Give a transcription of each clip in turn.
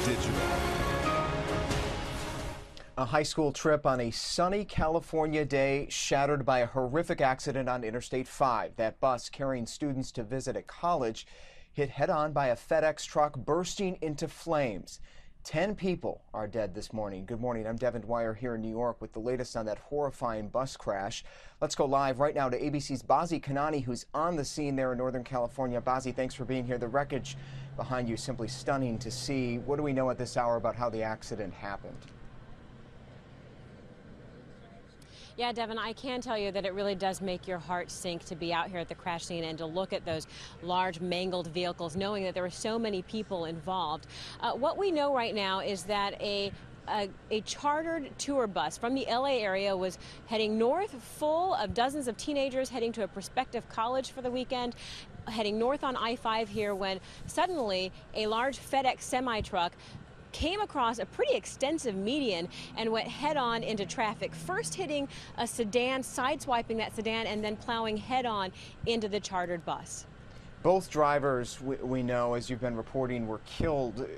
Digital. A high school trip on a sunny California day shattered by a horrific accident on Interstate 5. That bus carrying students to visit a college hit head-on by a FedEx truck bursting into flames. 10 people are dead this morning. Good morning. I'm Devin Dwyer here in New York with the latest on that horrifying bus crash. Let's go live right now to ABC's Bazi Kanani, who's on the scene there in Northern California. Bazi, thanks for being here. The wreckage behind you simply stunning to see. What do we know at this hour about how the accident happened? Yeah, Devin, I can tell you that it really does make your heart sink to be out here at the crash scene and to look at those large mangled vehicles, knowing that there were so many people involved. What we know right now is that a chartered tour bus from the LA area was heading north, full of dozens of teenagers heading to a prospective college for the weekend, heading north on I-5 here, when suddenly a large FedEx semi-truck came across a pretty extensive median and went head-on into traffic, first hitting a sedan, sideswiping that sedan, and then plowing head-on into the chartered bus. Both drivers, we know, as you've been reporting, were killed.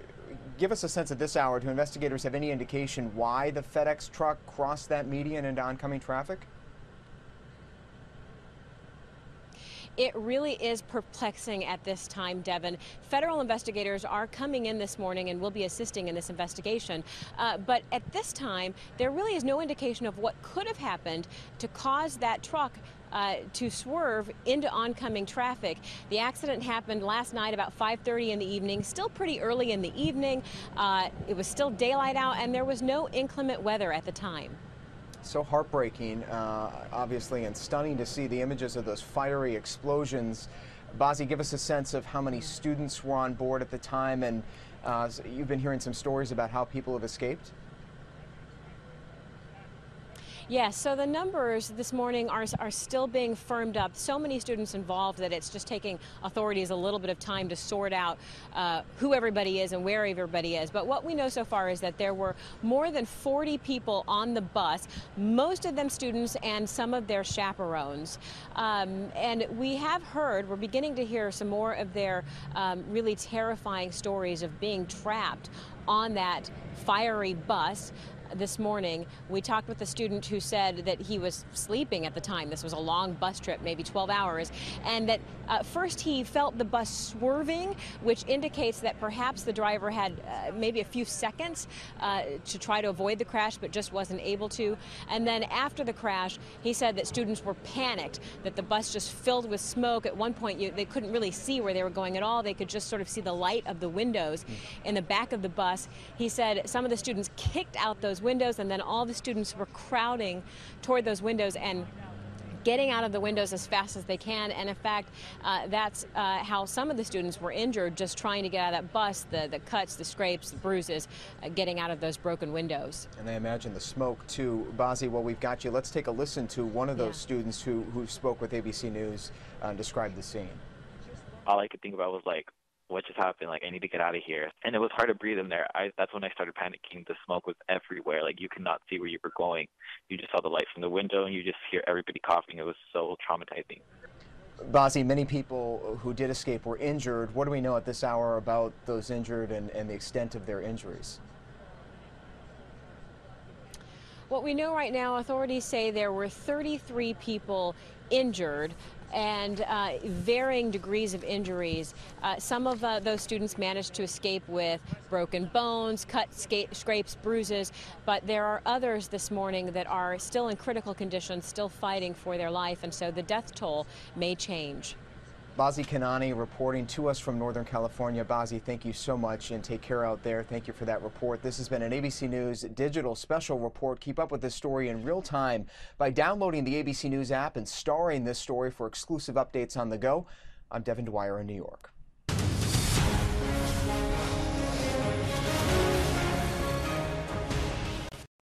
Give us a sense at this hour. Do investigators have any indication why the FedEx truck crossed that median into oncoming traffic? It really is perplexing at this time, Devin. Federal investigators are coming in this morning and will be assisting in this investigation. But at this time, there really is no indication of what could have happened to cause that truck to swerve into oncoming traffic. The accident happened last night about 5:30 in the evening, still pretty early in the evening. It was still daylight out, and there was no inclement weather at the time. So heartbreaking, obviously, and stunning to see the images of those fiery explosions. Bazi, give us a sense of how many students were on board at the time, and you've been hearing some stories about how people have escaped. Yes, so the numbers this morning are still being firmed up. So many students involved that it's just taking authorities a little bit of time to sort out who everybody is and where everybody is. But what we know so far is that there were more than 40 people on the bus, most of them students and some of their chaperones. And we have heard, we're beginning to hear some more of their really terrifying stories of being trapped on that fiery bus. This morning, we talked with a student who said that he was sleeping at the time. This was a long bus trip, maybe 12 hours, and that first he felt the bus swerving, which indicates that perhaps the driver had maybe a few seconds to try to avoid the crash, but just wasn't able to. And then after the crash, he said that students were panicked, that the bus just filled with smoke. At one point, they couldn't really see where they were going at all. They could just sort of see the light of the windows in the back of the bus. He said some of the students kicked out those windows, and then all the students were crowding toward those windows and getting out of the windows as fast as they can. And in fact, that's how some of the students were injured, just trying to get out of that bus, the cuts, the scrapes, the bruises, getting out of those broken windows. And I imagine the smoke too. Bazi, while we've got you, let's take a listen to one of those students who spoke with ABC News and described the scene. All I could think about was like, what just happened? Like, I need to get out of here. And it was hard to breathe in there. That's when I started panicking. The smoke was everywhere. Like, you could not see where you were going. You just saw the light from the window, and you just hear everybody coughing. It was so traumatizing. Bazi, many people who did escape were injured. What do we know at this hour about those injured and the extent of their injuries? What we know right now, authorities say there were 33 people injured and varying degrees of injuries. Some of those students managed to escape with broken bones, cuts, scrapes, bruises, but there are others this morning that are still in critical condition, still fighting for their life, and so the death toll may change. Bazi Kanani reporting to us from Northern California. Bazi, thank you so much, and take care out there. Thank you for that report. This has been an ABC News digital special report. Keep up with this story in real time by downloading the ABC News app and starring this story for exclusive updates on the go. I'm Devin Dwyer in New York.